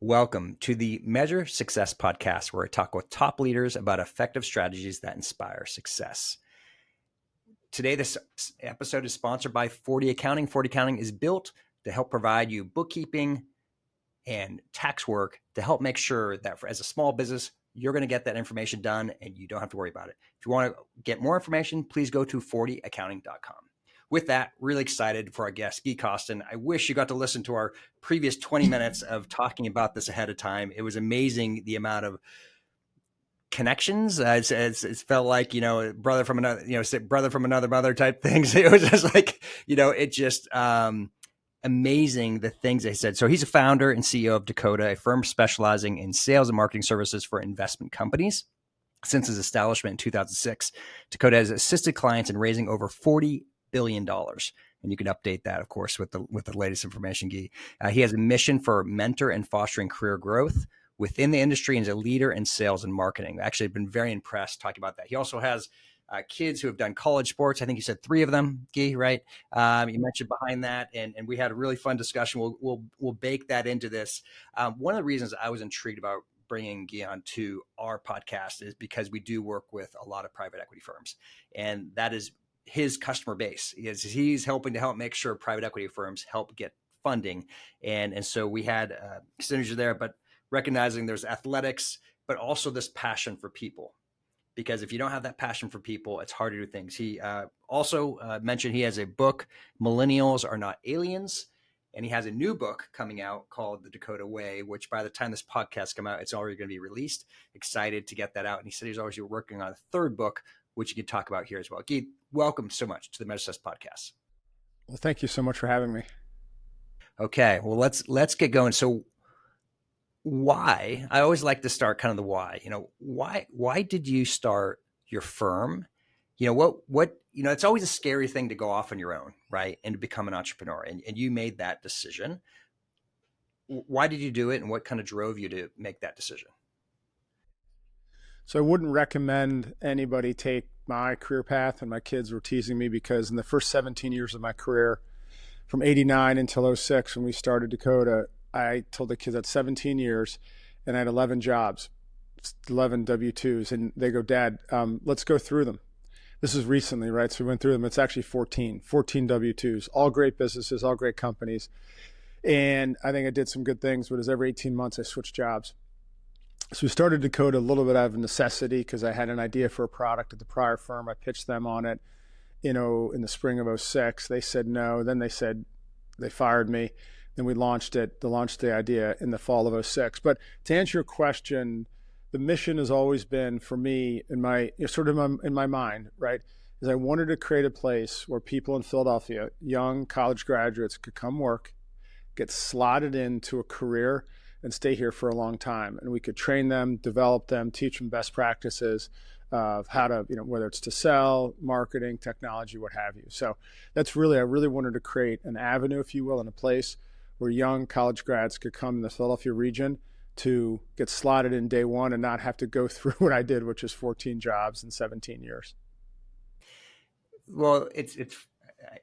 Welcome to the Measure Success podcast, where I talk with top leaders about effective strategies that inspire success. Today, this episode is sponsored by 40 Accounting. 40 Accounting is built to help provide you bookkeeping and tax work to help make sure that as a small business, you're going to get that information done and you don't have to worry about it. If you want to get more information, please go to 40accounting.com. With that, really excited for our guest, Gui Costin. I wish you got to listen to our previous 20 minutes of talking about this ahead of time. It was amazing the amount of connections. It felt like, brother from another mother type things. It was just like, amazing the things they said. So he's a founder and CEO of Dakota, a firm specializing in sales and marketing services for investment companies. Since its establishment in 2006, Dakota has assisted clients in raising over $40 billion. And you can update that, of course, with the latest information, Gui. He has a mission for mentor and fostering career growth within the industry and is a leader in sales and marketing. I've actually been very impressed talking about that. He also has kids who have done college sports. I think you said 3 of them, Gui, right? You mentioned behind that, and we had a really fun discussion. We'll bake that into this. One of the reasons I was intrigued about bringing Gui on to our podcast is because we do work with a lot of private equity firms, and that is his customer base. He's helping to help make sure private equity firms help get funding. And so we had synergy there, but recognizing there's athletics, but also this passion for people. Because if you don't have that passion for people, it's hard to do things. He also mentioned he has a book, Millennials Are Not Aliens. And he has a new book coming out called The Dakota Way, which by the time this podcast comes out, it's already going to be released. Excited to get that out. And he said he's always working on a 3rd book, which you can talk about here as well. Gui, welcome so much to the Measure Success podcast. Well, thank you so much for having me. Okay, well, let's get going. So why, I always like to start kind of the why, why did you start your firm? It's always a scary thing to go off on your own, right? And to become an entrepreneur, and you made that decision. Why did you do it? And what kind of drove you to make that decision? So I wouldn't recommend anybody take my career path, and my kids were teasing me because in the first 17 years of my career, from 89 until 06, when we started Dakota, I told the kids at 17 years and I had 11 jobs, 11 W-2s. And they go, Dad, let's go through them. This is recently, right? So we went through them. It's actually 14 W-2s, all great businesses, all great companies. And I think I did some good things, but as every 18 months, I switched jobs. So we started Dakota a little bit out of necessity because I had an idea for a product at the prior firm. I pitched them on it, in the spring of 06. They said no. Then they fired me. Then we launched the idea in the fall of 06. But to answer your question, the mission has always been for me in my mind, right? Is I wanted to create a place where people in Philadelphia, young college graduates, could come work, get slotted into a career, and stay here for a long time. And we could train them, develop them, teach them best practices of how to, whether it's to sell, marketing, technology, what have you. So I really wanted to create an avenue, if you will, and a place where young college grads could come in the Philadelphia region to get slotted in day one and not have to go through what I did, which is 14 jobs in 17 years. Well, it's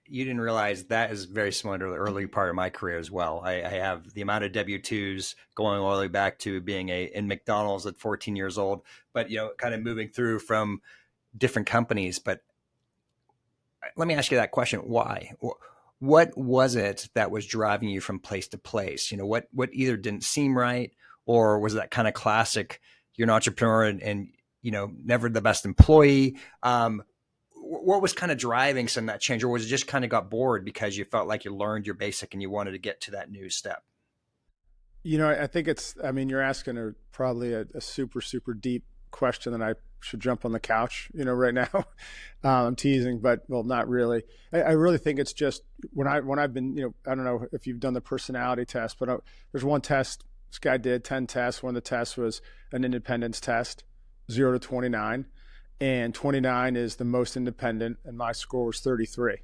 you didn't realize that is very similar to the early part of my career as well. I have the amount of W-2s going all the way back to being in McDonald's at 14 years old, but, kind of moving through from different companies. But let me ask you that question. Why? What was it that was driving you from place to place? What either didn't seem right, or was that kind of classic, you're an entrepreneur and never the best employee? What was kind of driving some of that change, or was it just kind of got bored because you felt like you learned your basic and you wanted to get to that new step? I think you're asking probably a super, super deep question that I should jump on the couch, right now. I'm teasing, but well, not really. I really think it's just when I've been, I don't know if you've done the personality test, but there's one test this guy did, 10 tests. One of the tests was an independence test, 0 to 29. And 29 is the most independent, and my score was 33.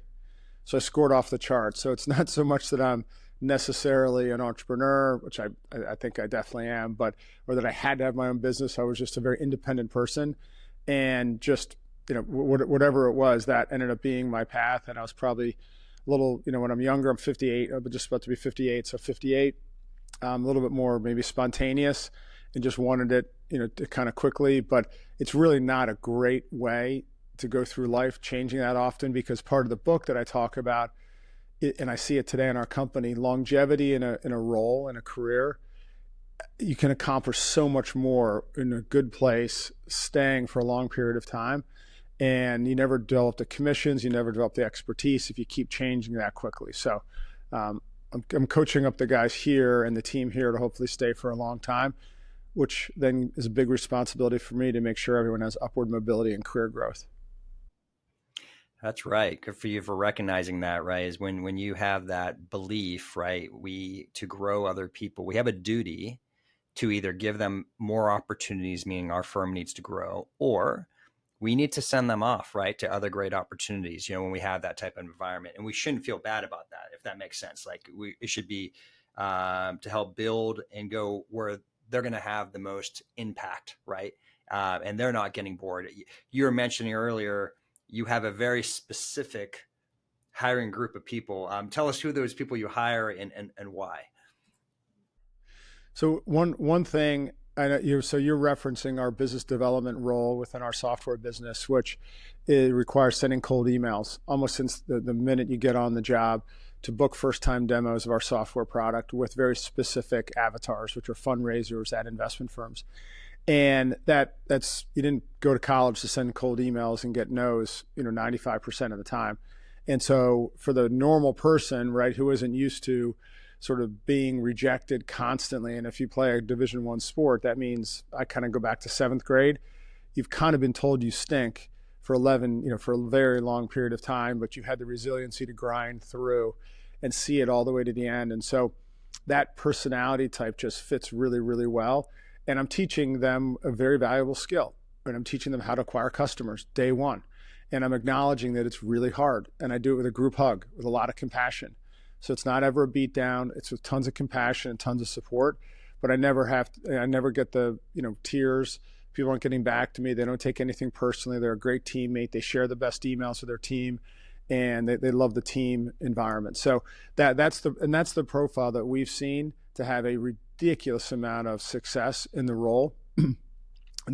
So I scored off the chart. So it's not so much that I'm necessarily an entrepreneur, which I think I definitely am, or that I had to have my own business. I was just a very independent person, and just, whatever it was, that ended up being my path. And I was probably a little, when I'm younger, I'm 58, I'm just about to be 58. So 58, a little bit more maybe spontaneous, and just wanted it, to kind of quickly. But it's really not a great way to go through life, changing that often, because part of the book that I talk about, and I see it today in our company, longevity in a role, in a career, you can accomplish so much more in a good place, staying for a long period of time. And you never develop the commissions, you never develop the expertise if you keep changing that quickly. So I'm coaching up the guys here and the team here to hopefully stay for a long time, which then is a big responsibility for me to make sure everyone has upward mobility and career growth. That's right. Good for you for recognizing that, right? Is when you have that belief, right? We to grow other people, we have a duty to either give them more opportunities, meaning our firm needs to grow, or we need to send them off, right, to other great opportunities, when we have that type of environment. And we shouldn't feel bad about that, if that makes sense. Like it should be to help build and go where they're going to have the most impact, right? And they're not getting bored. You were mentioning earlier, you have a very specific hiring group of people. Tell us who those people you hire and why. So one thing I know you're referencing our business development role within our software business, which it requires sending cold emails almost since the minute you get on the job to book first time demos of our software product with very specific avatars, which are fundraisers at investment firms. And that's you didn't go to college to send cold emails and get no's, 95% of the time. And so for the normal person, right, who isn't used to sort of being rejected constantly, and if you play a Division I sport, that means I kind of go back to seventh grade. You've kind of been told you stink for for a very long period of time, but you had the resiliency to grind through and see it all the way to the end. And so that personality type just fits really, really well. And I'm teaching them a very valuable skill, and I'm teaching them how to acquire customers day one. And I'm acknowledging that it's really hard. And I do it with a group hug, with a lot of compassion. So it's not ever a beat down. It's with tons of compassion and tons of support. But I never get the, tears. People aren't getting back to me. They don't take anything personally. They're a great teammate. They share the best emails with their team, and they love the team environment. So that's the profile that we've seen to have a ridiculous amount of success in the role. And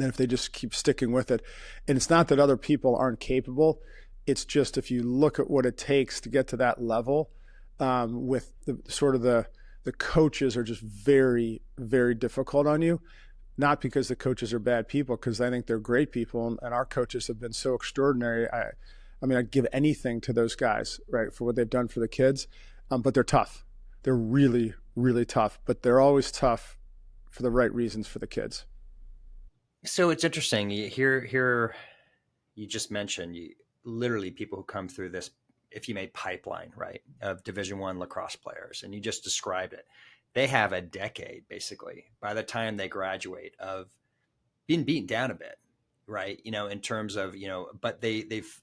then if they just keep sticking with it, and it's not that other people aren't capable, it's just if you look at what it takes to get to that level, with the coaches are just very, very difficult on you. Not because the coaches are bad people, because I think they're great people, and our coaches have been so extraordinary. I'd give anything to those guys, right, for what they've done for the kids. But they're tough. They're really, really tough, but they're always tough for the right reasons for the kids. So it's interesting. Here, you just mentioned literally people who come through this, if you made pipeline, right, of Division I lacrosse players, and you just described it. They have a decade, basically, by the time they graduate, of being beaten down a bit, right? In terms of, but they've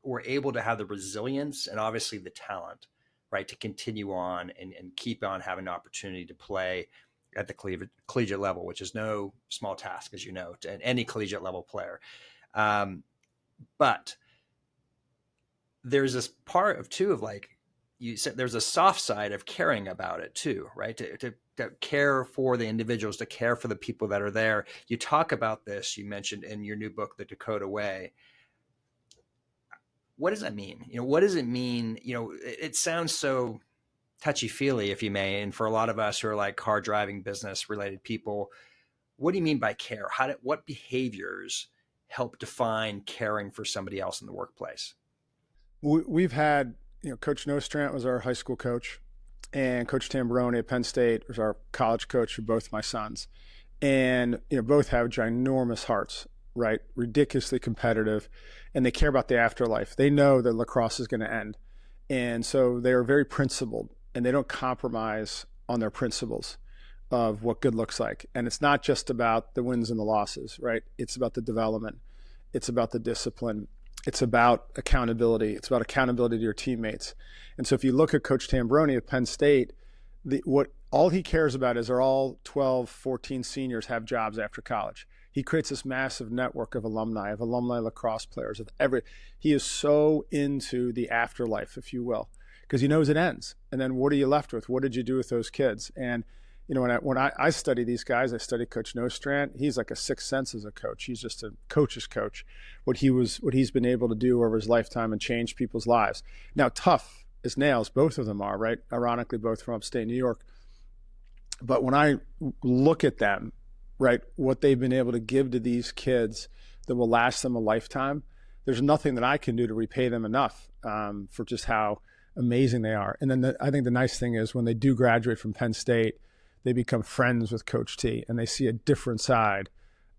were able to have the resilience and obviously the talent, right, to continue on and keep on having an opportunity to play at the collegiate level, which is no small task, as you know, to any collegiate level player. But there's this part of too of, like you said, there's a soft side of caring about it too, right? To care for the individuals, to care for the people that are there. You talk about this, you mentioned in your new book, The Dakota Way. What does that mean? What does it mean? It sounds so touchy-feely, if you may, and for a lot of us who are like car driving business related people, what do you mean by care? What behaviors help define caring for somebody else in the workplace? We've had, Coach Nostrant was our high school coach, and Coach Tamburoni at Penn State was our college coach for both my sons. And, both have ginormous hearts, right? Ridiculously competitive, and they care about the afterlife. They know that lacrosse is going to end. And so they are very principled, and they don't compromise on their principles of what good looks like. And it's not just about the wins and the losses, right? It's about the development. It's about the discipline. It's about accountability. It's about accountability to your teammates. And so if you look at Coach Tamburoni at Penn State, all he cares about is, are all 12, 14 seniors have jobs after college. He creates this massive network of alumni lacrosse players, he is so into the afterlife, if you will, because he knows it ends. And then what are you left with? What did you do with those kids? And When I study these guys, I study Coach Nostrand. He's like a sixth sense as a coach. He's just a coach's coach. What he's been able to do over his lifetime and change people's lives. Now, tough as nails, both of them are, right? Ironically, both from upstate New York. But when I look at them, right, what they've been able to give to these kids that will last them a lifetime, there's nothing that I can do to repay them enough for just how amazing they are. And then I think the nice thing is when they do graduate from Penn State, they become friends with Coach T, and they see a different side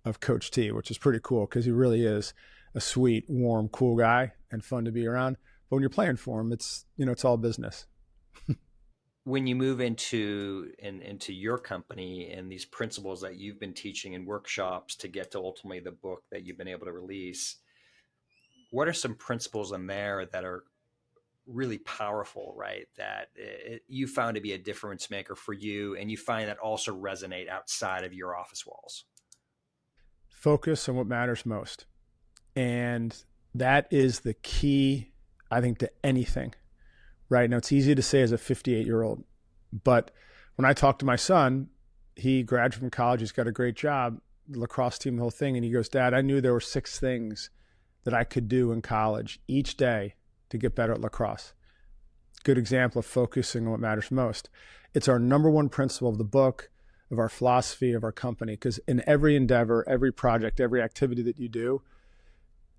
of Coach T, which is pretty cool because he really is a sweet, warm, cool guy and fun to be around. But when you're playing for him, it's all business. When you move into your company and these principles that you've been teaching in workshops to get to ultimately the book that you've been able to release, what are some principles in there that are really powerful, right? That you found to be a difference maker for you, and you find that also resonate outside of your office walls? Focus on what matters most. And that is the key, I think, to anything. Right now, it's easy to say as a 58-year-old, but when I talk to my son, he graduated from college, he's got a great job, the lacrosse team, the whole thing, and he goes, "Dad, I knew there were 6 things that I could do in college each day to get better at lacrosse." Good example of focusing on what matters most. It's our number one principle of the book, of our philosophy, of our company, because in every endeavor, every project, every activity that you do,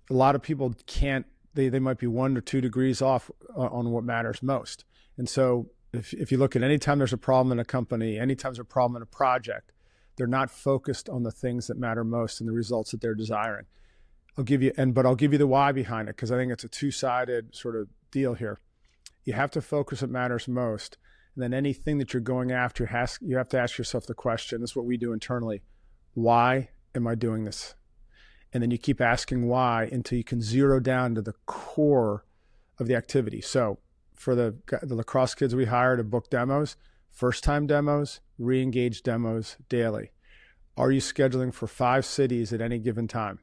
a lot of people can't. They might be 1 or 2 degrees off on what matters most. And so if you look at any time there's a problem in a company, anytime there's a problem in a project, they're not focused on the things that matter most and the results that they're desiring. I'll give you the why behind it, because I think it's a two-sided sort of deal here. You have to focus what matters most. And then anything that you're going after, you have to ask yourself the question, this is what we do internally: why am I doing this? And then you keep asking why until you can zero down to the core of the activity. So for the lacrosse kids we hire to book demos, first-time demos, re-engage demos daily. Are you scheduling for 5 cities at any given time?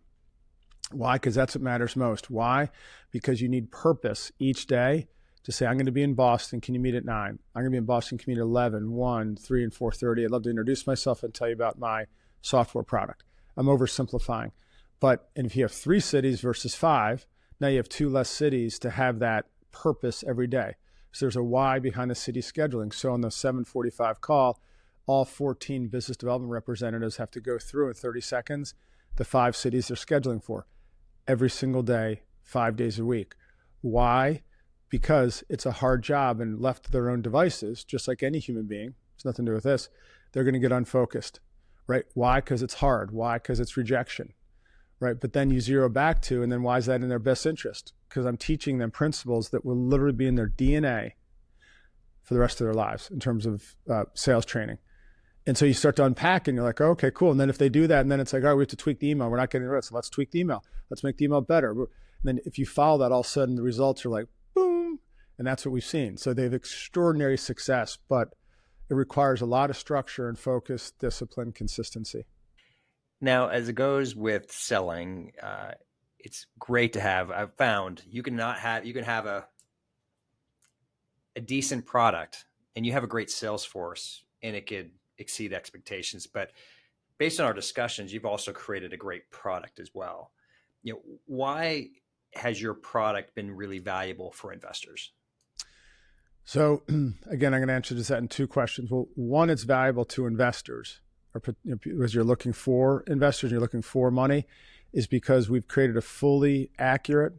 Why? Because that's what matters most. Why? Because you need purpose each day to say, I'm going to be in Boston. Can you meet at 9? I'm going to be in Boston. Can you meet at 11, 1, 3, and 4:30? I'd love to introduce myself and tell you about my software product. I'm oversimplifying. And if you have 3 cities versus 5, now you have 2 less cities to have that purpose every day. So there's a why behind the city scheduling. So on the 7:45 call, all 14 business development representatives have to go through in 30 seconds the 5 cities they're scheduling for every single day, 5 days a week. Why? Because it's a hard job, and left to their own devices, just like any human being, it's nothing to do with this, they're going to get unfocused, right? Why? Because it's hard. Why? Because it's rejection. Right? But then you zero back to, and then why is that in their best interest? Because I'm teaching them principles that will literally be in their DNA for the rest of their lives in terms of sales training. And so you start to unpack and you're like, oh, okay, cool. And then if they do that, and then it's like, all right, we have to tweak the email. We're not getting the rest. So let's tweak the email. Let's make the email better. And then if you follow that, all of a sudden the results are like, boom. And that's what we've seen. So they have extraordinary success, but it requires a lot of structure and focus, discipline, consistency. Now, as it goes with selling, it's great to have. I've found you can have a decent product and you have a great sales force, and it could exceed expectations. But based on our discussions, you've also created a great product as well. Why has your product been really valuable for investors? So again, I'm going to answer that in 2 questions. Well, one, it's valuable to investors, or as you're looking for investors, you're looking for money, is because we've created a fully accurate,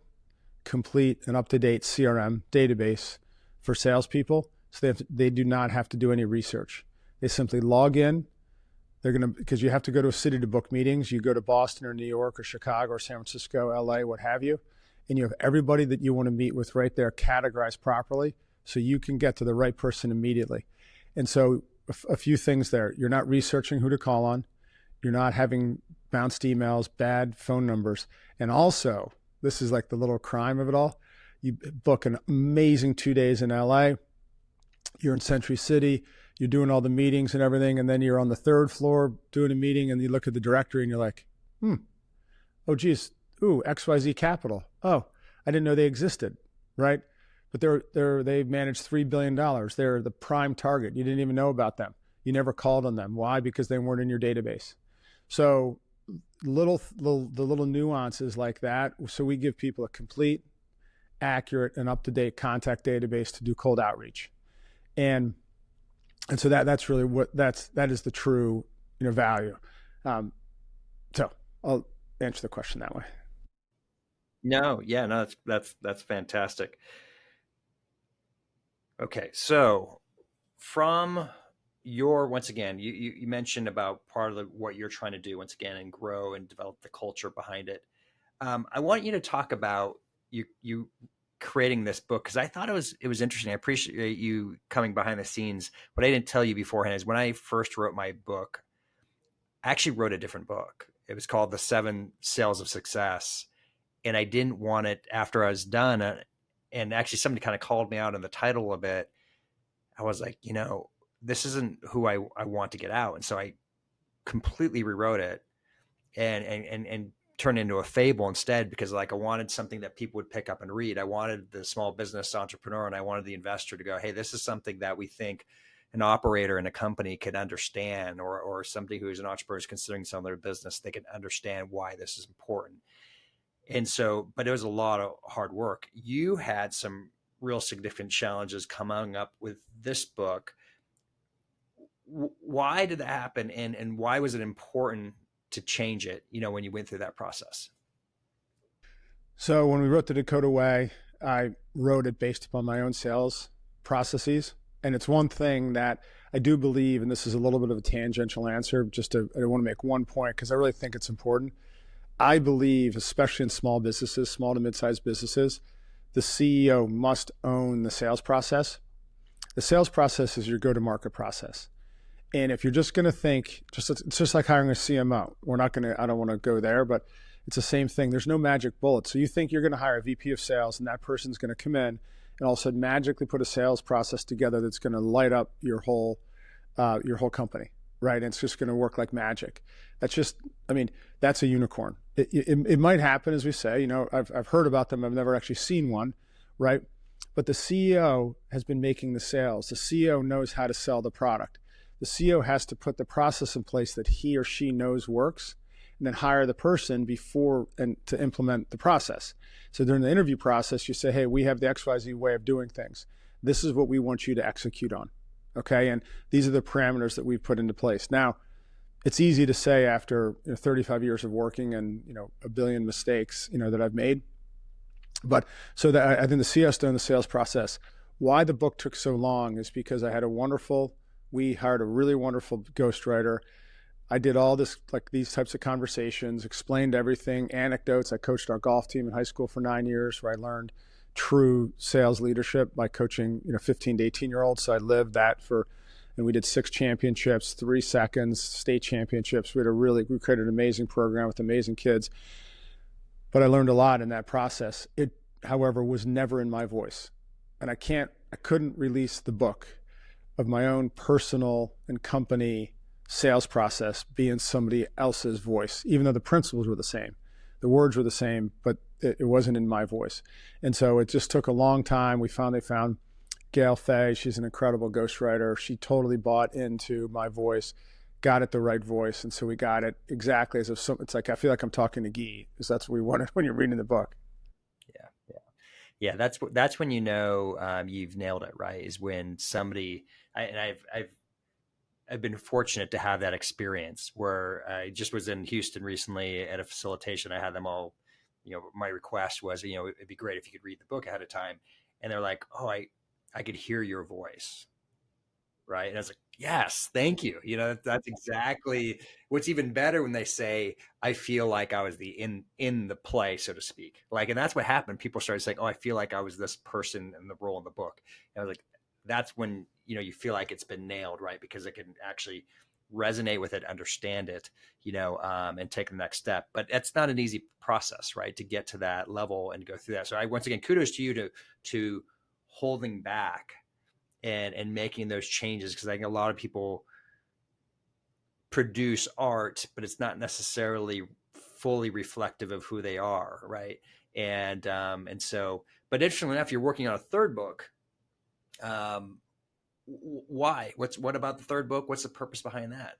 complete, and up-to-date CRM database for salespeople. So they do not have to do any research. They simply log in. Because you have to go to a city to book meetings. You go to Boston or New York or Chicago or San Francisco, LA, what have you, and you have everybody that you want to meet with right there categorized properly, so you can get to the right person immediately. And so a few things there. You're not researching who to call on. You're not having bounced emails, bad phone numbers. And also, this is like the little crime of it all. You book an amazing 2 days in LA. You're in Century City. You're doing all the meetings and everything. And then you're on the 3rd floor doing a meeting, and you look at the directory and you're like, oh, geez, XYZ Capital. Oh, I didn't know they existed, right? But they manage $3 billion. They're the prime target. You didn't even know about them. You never called on them. Why? Because they weren't in your database. So the little nuances like that. So we give people a complete, accurate, and up-to-date contact database to do cold outreach. And so that's really that is the true, value. So I'll answer the question that way. No, yeah, no, that's fantastic. Okay, so from your once again, you mentioned about part of what you're trying to do once again and grow and develop the culture behind it. I want you to talk about you creating this book because I thought it was interesting. I appreciate you coming behind the scenes. What I didn't tell you beforehand is when I first wrote my book, I actually wrote a different book. It was called The Seven Sales of Success, and I didn't want it after I was done. And actually, somebody kind of called me out on the title of it. I was like, this isn't who I want to get out, and so I completely rewrote it and turn into a fable instead because like I wanted something that people would pick up and read. I wanted the small business entrepreneur and I wanted the investor to go, hey, this is something that we think an operator in a company could understand, or somebody who is an entrepreneur is considering selling their business, they can understand why this is important. And so, but it was a lot of hard work. You had some real significant challenges coming up with this book. Why did that happen? And why was it important to change it, when you went through that process? So when we wrote the Dakota Way, I wrote it based upon my own sales processes. And it's one thing that I do believe, and this is a little bit of a tangential answer, I want to make one point because I really think it's important. I believe, especially in small businesses, small to mid-sized businesses, the CEO must own the sales process. The sales process is your go-to-market process. And if you're just going to think, it's just like hiring a CMO. I don't want to go there, but it's the same thing. There's no magic bullet. So you think you're going to hire a VP of sales and that person's going to come in and all of a sudden magically put a sales process together that's going to light up your whole company, right? And it's just going to work like magic. That's a unicorn. It might happen, as we say. I've heard about them. I've never actually seen one, right? But the CEO has been making the sales. The CEO knows how to sell the product. The CEO has to put the process in place that he or she knows works, and then hire the person before and to implement the process. So during the interview process, you say, hey, we have the XYZ way of doing things. This is what we want you to execute on. Okay. And these are the parameters that we've put into place. Now, it's easy to say after 35 years of working and, a billion mistakes, that I've made. But so that I think the CEO has done the sales process. Why the book took so long is because we hired a really wonderful ghostwriter. I did all this, like these types of conversations, explained everything, anecdotes. I coached our golf team in high school for 9 years, where I learned true sales leadership by coaching, 15 to 18-year-olds. So I lived that and we did 6 championships, 3 seconds, state championships. We created an amazing program with amazing kids. But I learned a lot in that process. It, however, was never in my voice. And I couldn't release the book of my own personal and company sales process be in somebody else's voice, even though the principles were the same. The words were the same, but it wasn't in my voice. And so it just took a long time. We finally found Gail Fay. She's an incredible ghostwriter. She totally bought into my voice, got it the right voice. And so we got it exactly as if it's like, I feel like I'm talking to Guy, because that's what we wanted when you're reading the book. Yeah. That's when you've nailed it, right? Is when somebody, I've been fortunate to have that experience where I just was in Houston recently at a facilitation. I had them all, my request was, it'd be great if you could read the book ahead of time. And they're like, oh, I could hear your voice. Right. And I was like, yes, thank you. That's exactly what's even better when they say, I feel like I was in the play, so to speak. Like, and that's what happened. People started saying, oh, I feel like I was this person in the role in the book. And I was like, that's when, you feel like it's been nailed, right? Because it can actually resonate with it, understand it, and take the next step. But it's not an easy process, right? To get to that level and go through that. So once again, kudos to you to holding back and making those changes, because I think a lot of people produce art, but it's not necessarily fully reflective of who they are, right? And so, but interestingly enough, you're working on a third book, Why? What about the third book? What's the purpose behind that?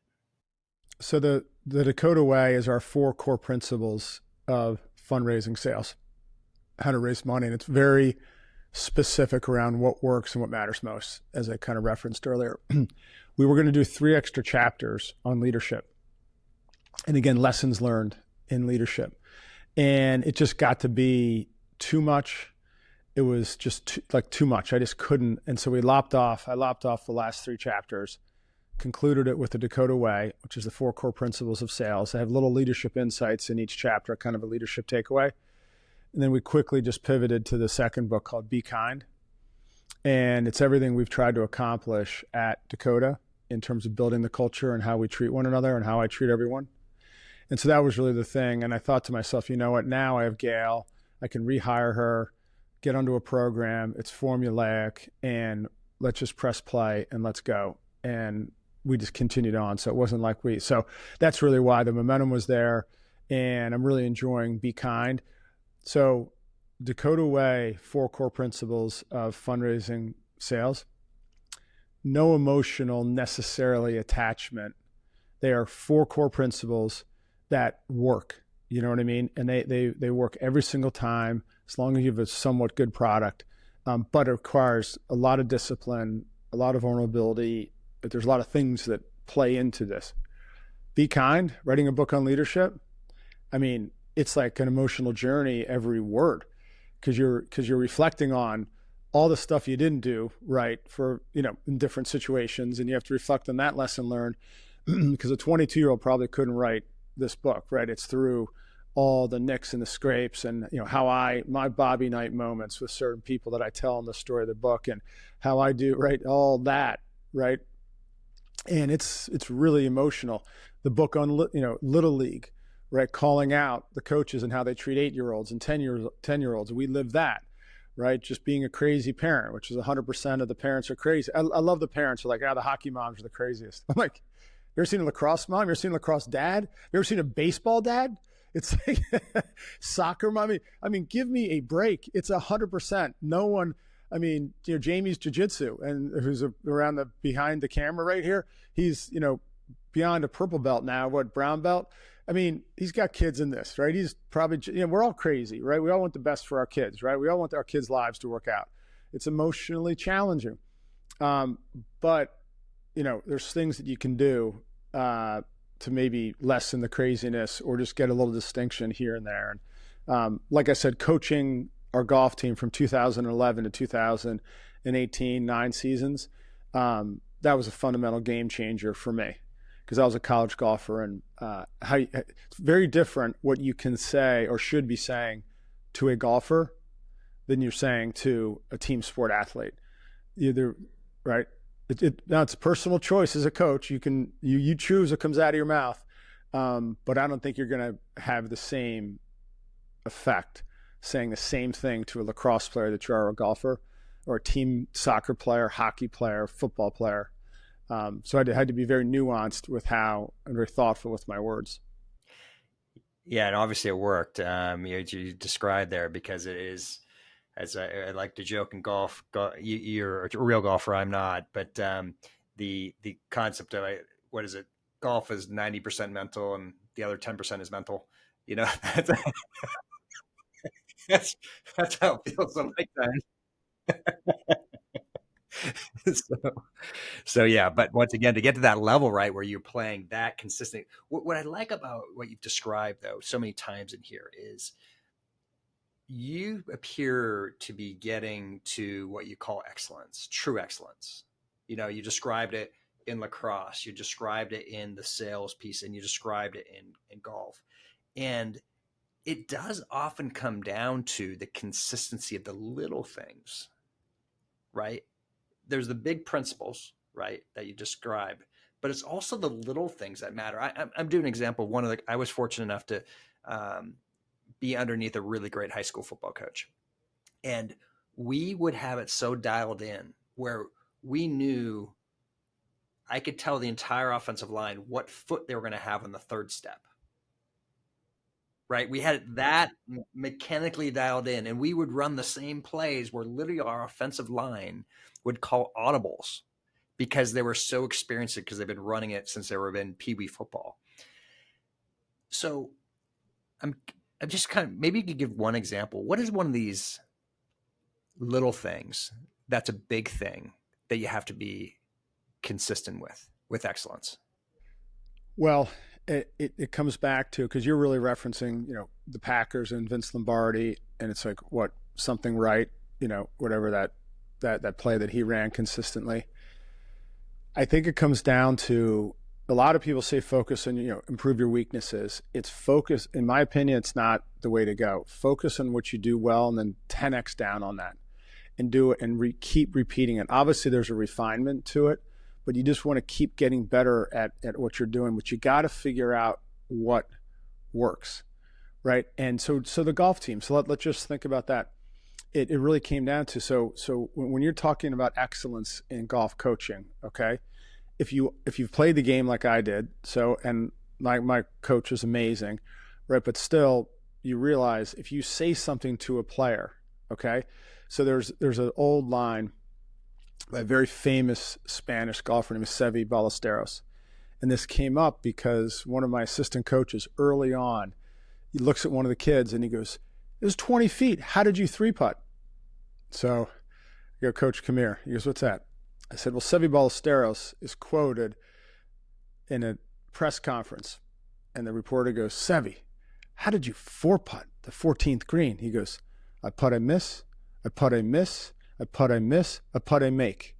So the Dakota Way is our 4 core principles of fundraising sales, how to raise money. And it's very specific around what works and what matters most, as I kind of referenced earlier. We were going to do 3 extra chapters on leadership. And again, lessons learned in leadership. And it just got to be too much. It was just too much. I just couldn't. And so I lopped off the last 3 chapters, concluded it with the Dakota Way, which is the 4 core principles of sales. I have little leadership insights in each chapter, kind of a leadership takeaway. And then we quickly just pivoted to the second book called Be Kind. And it's everything we've tried to accomplish at Dakota in terms of building the culture and how we treat one another and how I treat everyone. And so that was really the thing. And I thought to myself, you know what, now I have Gail, I can rehire her, get onto a program, it's formulaic, and let's just press play and let's go. And we just continued on. So it wasn't like so that's really why the momentum was there. And I'm really enjoying Be Kind. So Dakota Way, 4 core principles of fundraising sales, no emotional necessarily attachment. They are 4 core principles that work. You know what I mean? And they work every single time as long as you have a somewhat good product. But it requires a lot of discipline, a lot of vulnerability. There's a lot of things that play into this. Be Kind, writing a book on leadership. I mean, it's like an emotional journey every word, because you're reflecting on all the stuff you didn't do right for, in different situations, and you have to reflect on that lesson learned. Because a 22-year-old probably couldn't write this book, right? It's through all the nicks and the scrapes, and how my Bobby night moments with certain people that I tell in the story of the book, and how I do, right, all that, right? And it's really emotional. The book on Little League, right, calling out the coaches and how they treat 8-year-olds and 10-year-olds. We live that, right? Just being a crazy parent, which is 100% of the parents are crazy. I love the parents who are like, the hockey moms are the craziest. I'm like, you ever seen a lacrosse mom? You ever seen a lacrosse dad? You ever seen a baseball dad? It's like soccer mom. I mean, give me a break. It's 100%. No one. I mean, Jamie's jiu-jitsu, and who's around behind the camera right here. He's beyond a purple belt now. What, brown belt? I mean, he's got kids in this, right? He's probably, we're all crazy, right? We all want the best for our kids, right? We all want our kids' lives to work out. It's emotionally challenging, but there's things that you can do to maybe lessen the craziness or just get a little distinction here and there. And like I said, coaching our golf team from 2011 to 2018, 9 seasons, that was a fundamental game changer for me, because I was a college golfer, and it's very different what you can say or should be saying to a golfer than you're saying to a team sport athlete. Either, right? Now it's a personal choice as a coach. You choose what comes out of your mouth, but I don't think you're going to have the same effect saying the same thing to a lacrosse player that you are a golfer, or a team soccer player, hockey player, football player. So I had to be very nuanced with and very thoughtful with my words. Yeah, and obviously it worked. You described there, because it is, as I like to joke in golf, you're a real golfer. I'm not, but the concept of what is it? Golf is 90% mental, and the other 10% is mental. That's that's, that's how it feels sometimes. so, so yeah, but once again, to get to that level, right, where you're playing that consistent, what I like about what you've described though so many times in here is you appear to be getting to what you call excellence, true excellence. You described it in lacrosse, you described it in the sales piece, and you described it in golf. And it does often come down to the consistency of the little things, right? There's the big principles, right, that you describe, but it's also the little things that matter. I'm doing an example. I was fortunate enough to be underneath a really great high school football coach, and we would have it so dialed in where we knew, I could tell the entire offensive line what foot they were going to have on the third step. Right. We had that mechanically dialed in, and we would run the same plays where literally our offensive line would call audibles because they were so experienced because they've been running it since they were in Pee Wee football. So I'm just kind of, maybe you could give one example. What is one of these little things that's a big thing that you have to be consistent with excellence? Well, it comes back to, because you're really referencing, the Packers and Vince Lombardi, and it's like, what, something right, whatever that play that he ran consistently. I think it comes down to, a lot of people say focus on, improve your weaknesses. It's focus. In my opinion, it's not the way to go. Focus on what you do well and then 10x down on that and do it and keep repeating it. Obviously, there's a refinement to it, but you just want to keep getting better at what you're doing. But you got to figure out what works, right? And so the golf team. So let's just think about that. It really came down to, so when you're talking about excellence in golf coaching, okay, if you've played the game like I did, and my coach was amazing, right? But still, you realize if you say something to a player, okay, so there's an old line by a very famous Spanish golfer named Seve Ballesteros, and this came up because one of my assistant coaches early on, he looks at one of the kids and he goes, "It was 20 feet. How did you three putt?" So I go, "Coach, come here." He goes, "What's that?" I said, "Well, Seve Ballesteros is quoted in a press conference." And the reporter goes, "Seve, how did you four putt the 14th green?" He goes, "I putt, I miss, I putt, I miss, I putt, I miss, I putt, I make."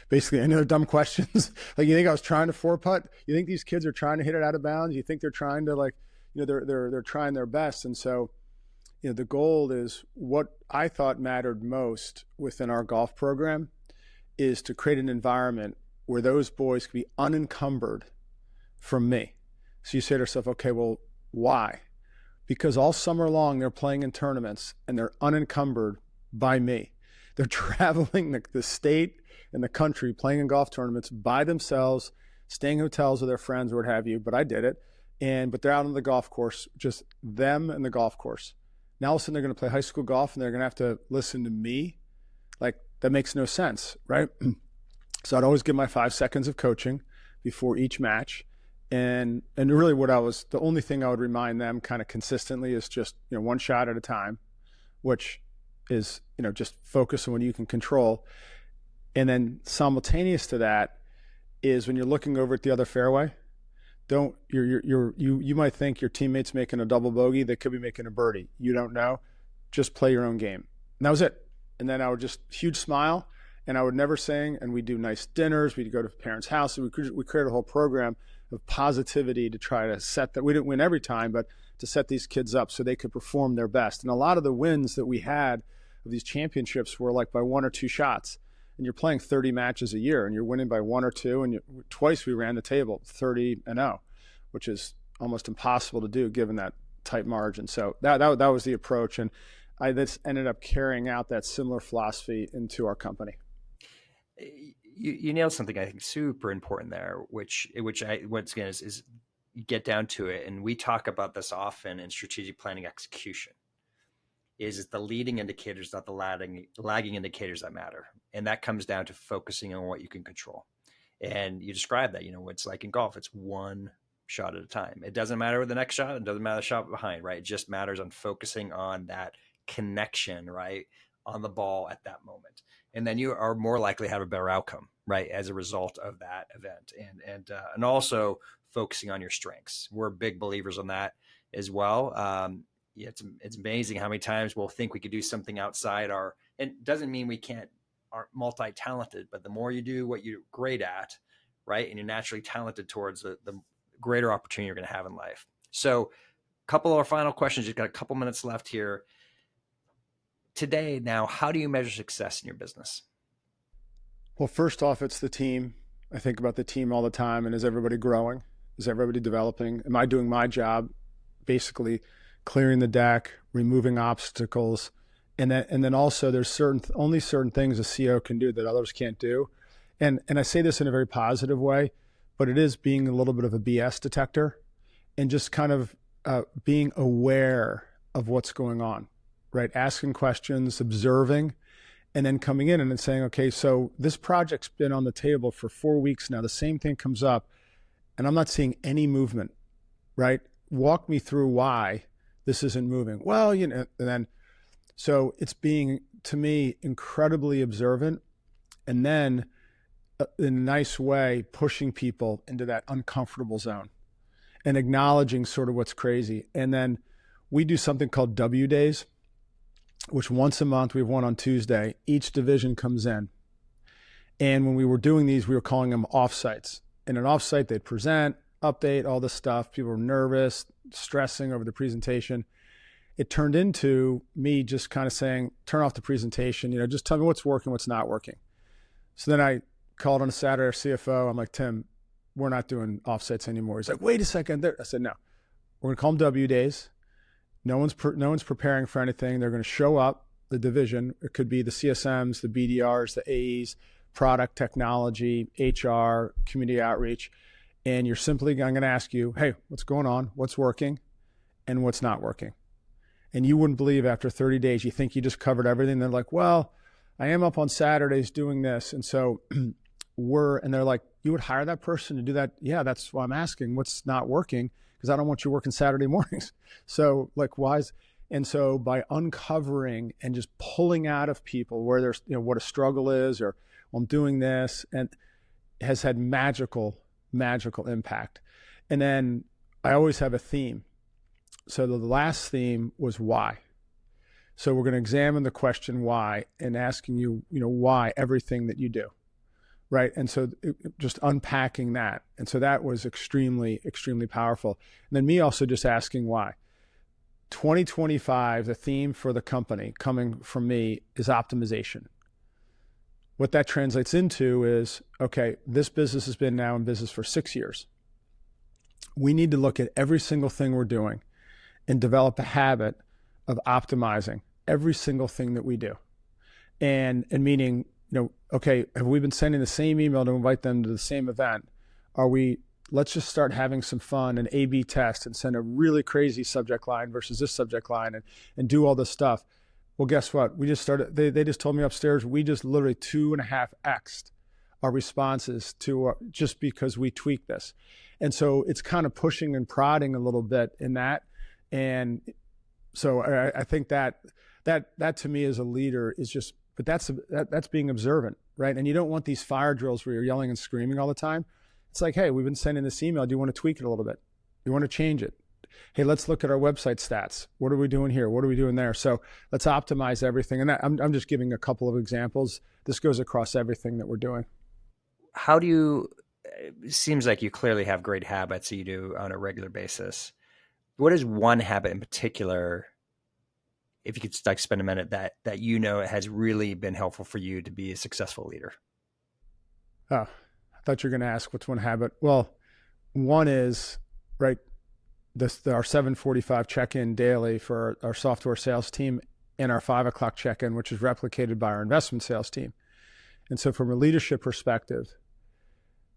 Basically, any other dumb questions? Like, you think I was trying to four putt? You think these kids are trying to hit it out of bounds? You think they're trying to, they're trying their best. And so, the goal is, what I thought mattered most within our golf program is to create an environment where those boys can be unencumbered from me. So you say to yourself, okay, well, why? Because all summer long they're playing in tournaments and they're unencumbered by me. They're traveling the state and the country playing in golf tournaments by themselves, staying in hotels with their friends or what have you, but I did it. But they're out on the golf course, just them and the golf course. Now all of a sudden they're going to play high school golf and they're going to have to listen to me. Like, that makes no sense, right? So I'd always give my 5 seconds of coaching before each match. And really the only thing I would remind them kind of consistently is just, one shot at a time, which is, just focus on what you can control. And then simultaneous to that is, when you're looking over at the other fairway, you might think your teammate's making a double bogey. They could be making a birdie. You don't know. Just play your own game. And that was it. And then I would just, huge smile, and I would never sing. And we'd do nice dinners. We'd go to parents' houses. We created a whole program of positivity to try to set that. We didn't win every time, but to set these kids up so they could perform their best. And a lot of the wins that we had of these championships were like by 1 or 2 shots. And you're playing 30 matches a year, and you're winning by 1 or 2. And twice we ran the table 30-0, which is almost impossible to do given that tight margin. So that was the approach. And I just ended up carrying out that similar philosophy into our company. You nailed something I think super important there, which I, once again, is you get down to it. And we talk about this often in strategic planning execution, is the leading indicators, not the lagging indicators that matter. And that comes down to focusing on what you can control. And you describe that, it's like in golf, it's one shot at a time. It doesn't matter with the next shot. It doesn't matter the shot behind, right? It just matters on focusing on that connection, right, on the ball at that moment. And then you are more likely to have a better outcome, right, as a result of that event. And also focusing on your strengths. We're big believers on that as well. It's amazing how many times we'll think we could do something outside and it doesn't mean we aren't multi-talented, but the more you do what you're great at, right, and you're naturally talented towards the greater opportunity you're going to have in life. So a couple of our final questions. You've got a couple minutes left here. Today, now, how do you measure success in your business? Well, first off, it's the team. I think about the team all the time. And is everybody growing? Is everybody developing? Am I doing my job? Basically clearing the deck, removing obstacles. And then also there's only certain things a CEO can do that others can't do. And I say this in a very positive way, but it is being a little bit of a BS detector and just kind of being aware of what's going on, right? Asking questions, observing, And then coming in and then saying, okay, so this project's been on the table for 4 weeks now. The same thing comes up and I'm not seeing any movement, right? Walk me through why this isn't moving. Well, and then, so it's being, to me, incredibly observant, and then in a nice way, pushing people into that uncomfortable zone and acknowledging sort of what's crazy. And then we do something called W Days, which once a month, we have one on Tuesday. Each division comes in. And when we were doing these, we were calling them offsites. In an offsite, they'd present, update, all this stuff. People were nervous, stressing over the presentation. It turned into me just kind of saying, turn off the presentation, just tell me what's working, what's not working. So then I called on a Saturday our CFO. I'm like, Tim, we're not doing offsites anymore. He's like, wait a second. I said, no, we're going to call them W Days. No one's preparing for anything. They're going to show up, the division. It could be the CSMs, the BDRs, the AEs, product, technology, HR, community outreach. And I'm going to ask you, hey, what's going on? What's working and what's not working? And you wouldn't believe after 30 days, you think you just covered everything. They're like, well, I am up on Saturdays doing this. And so and they're like, you would hire that person to do that? Yeah, that's why I'm asking what's not working, because I don't want you working Saturday mornings. So like, why is, and so by uncovering and just pulling out of people where there's, what a struggle is, or well, I'm doing this, and has had magical impact. And then I always have a theme. So the last theme was why. So we're going to examine the question why and asking you, why everything that you do. Right. And so just unpacking that. And so that was extremely, extremely powerful. And then me also just asking why. 2025, the theme for the company coming from me is optimization. What that translates into is, okay, this business has been now in business for 6 years. We need to look at every single thing we're doing and develop a habit of optimizing every single thing that we do. And meaning, okay, have we been sending the same email to invite them to the same event? Let's just start having some fun and A/B test and send a really crazy subject line versus this subject line and do all this stuff. Well, guess what? We just started, they just told me upstairs, we just literally 2.5x'd our responses to just because we tweaked this. And so it's kind of pushing and prodding a little bit in that. And so I think that to me as a leader is just, but that's being observant, right? And you don't want these fire drills where you're yelling and screaming all the time. It's like, hey, we've been sending this email. Do you want to tweak it a little bit? Do you want to change it? Hey, let's look at our website stats. What are we doing here? What are we doing there? So let's optimize everything. And I'm just giving a couple of examples. This goes across everything that we're doing. It seems like you clearly have great habits that you do on a regular basis. What is one habit in particular, if you could spend a minute, that has really been helpful for you to be a successful leader? Oh, I thought you were going to ask what's one habit. Well, one is, right, our 7:45 check-in daily for our software sales team and our 5 o'clock check-in, which is replicated by our investment sales team. And so from a leadership perspective,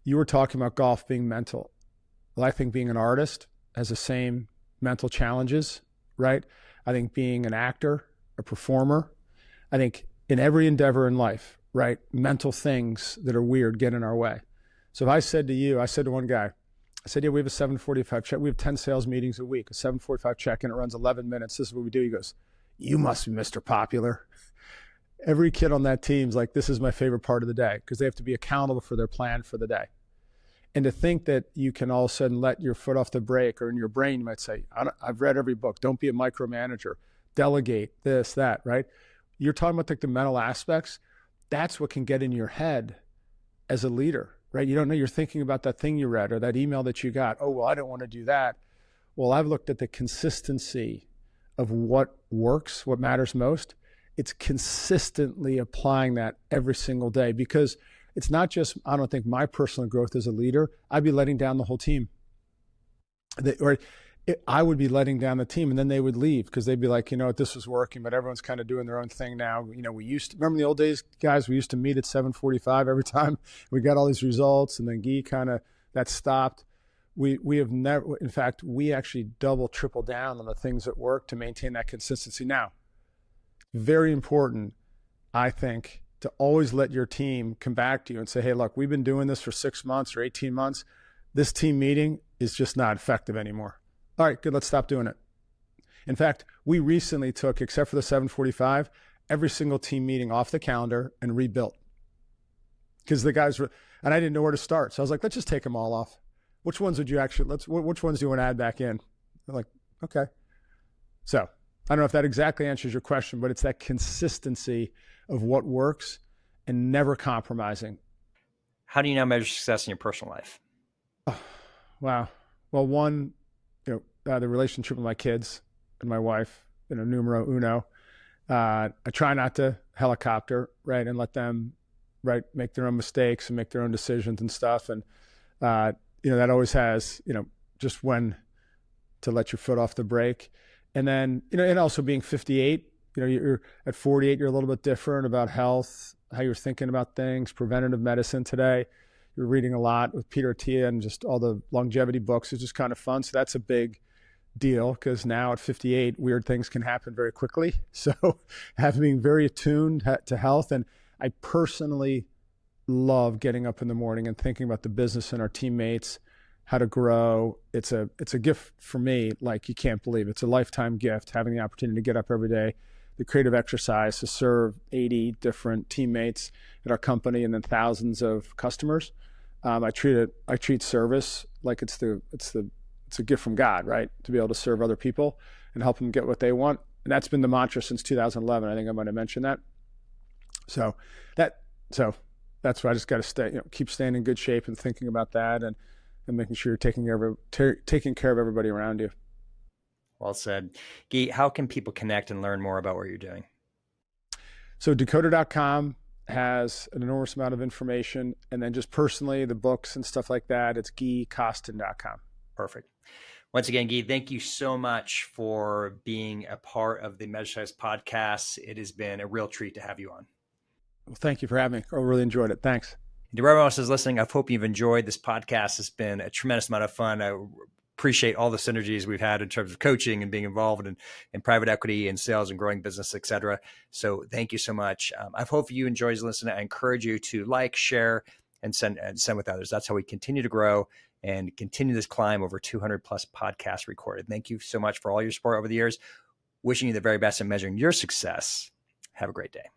you were talking about golf being mental. Well, I think being an artist has the same mental challenges, right? I think being an actor, a performer, I think in every endeavor in life, right, mental things that are weird get in our way. So if I said to one guy, I said, yeah, we have a 7:45 check. We have 10 sales meetings a week, a 7:45 check-in. It runs 11 minutes. This is what we do. He goes, you must be Mr. Popular. Every kid on that team's like, this is my favorite part of the day, because they have to be accountable for their plan for the day. And to think that you can all of a sudden let your foot off the brake, or in your brain, you might say, I've read every book. Don't be a micromanager. Delegate this, that, right? You're talking about the mental aspects. That's what can get in your head as a leader, right? You don't know, you're thinking about that thing you read or that email that you got. Oh, well, I don't want to do that. Well, I've looked at the consistency of what works, what matters most. It's consistently applying that every single day, because it's not just, I don't think, my personal growth as a leader. I'd be letting down the whole team. I would be letting down the team, and then they would leave because they'd be like, this was working, but everyone's kind of doing their own thing now. We used to, remember the old days, guys, we used to meet at 7:45 every time we got all these results, and then Guy that stopped. We have never, in fact, we actually double, triple down on the things that work to maintain that consistency. Now, very important I think, to always let your team come back to you and say, hey, look, we've been doing this for 6 months or 18 months. This team meeting is just not effective anymore. All right, good. Let's stop doing it. In fact, we recently took, except for the 745, every single team meeting off the calendar and rebuilt. Because the guys were, and I didn't know where to start. So I was like, let's just take them all off. Which ones would you actually, which ones do you want to add back in? They're like, okay. So I don't know if that exactly answers your question, but it's that consistency of what works and never compromising. How do you now measure success in your personal life? Oh, wow. Well, one, the relationship with my kids and my wife, numero uno. I try not to helicopter, right, and let them, right, make their own mistakes and make their own decisions and stuff. And, that always has, just when to let your foot off the brake. And then, and also being 58, you're at 48, you're a little bit different about health, how you're thinking about things, preventative medicine today. You're reading a lot with Peter Attia and just all the longevity books. It's just kind of fun. So that's a big deal, because now at 58, weird things can happen very quickly. So having very attuned to health. And I personally love getting up in the morning and thinking about the business and our teammates, how to grow. It's a gift for me, like you can't believe. It's a lifetime gift, having the opportunity to get up every day, the creative exercise to serve 80 different teammates at our company and then thousands of customers. I treat service like it's a gift from God, right? To be able to serve other people and help them get what they want. And that's been the mantra since 2011. I think I might have mentioned that. So that's why I just got to keep staying in good shape and thinking about that and making sure you're taking care of everybody around you. Well said. Guy, how can people connect and learn more about what you're doing? So Dakota.com has an enormous amount of information. And then just personally, the books and stuff like that, it's GuiCostin.com. Perfect. Once again, Guy, thank you so much for being a part of the Measure Success podcast. It has been a real treat to have you on. Well, thank you for having me. I really enjoyed it. Thanks. To everyone else who's listening, I hope you've enjoyed this podcast. It's been a tremendous amount of fun. I appreciate all the synergies we've had in terms of coaching and being involved in private equity and sales and growing business, et cetera. So thank you so much. I hope you enjoyed listening. I encourage you to like, share, and send with others. That's how we continue to grow and continue this climb over 200 plus podcasts recorded. Thank you so much for all your support over the years. Wishing you the very best in measuring your success. Have a great day.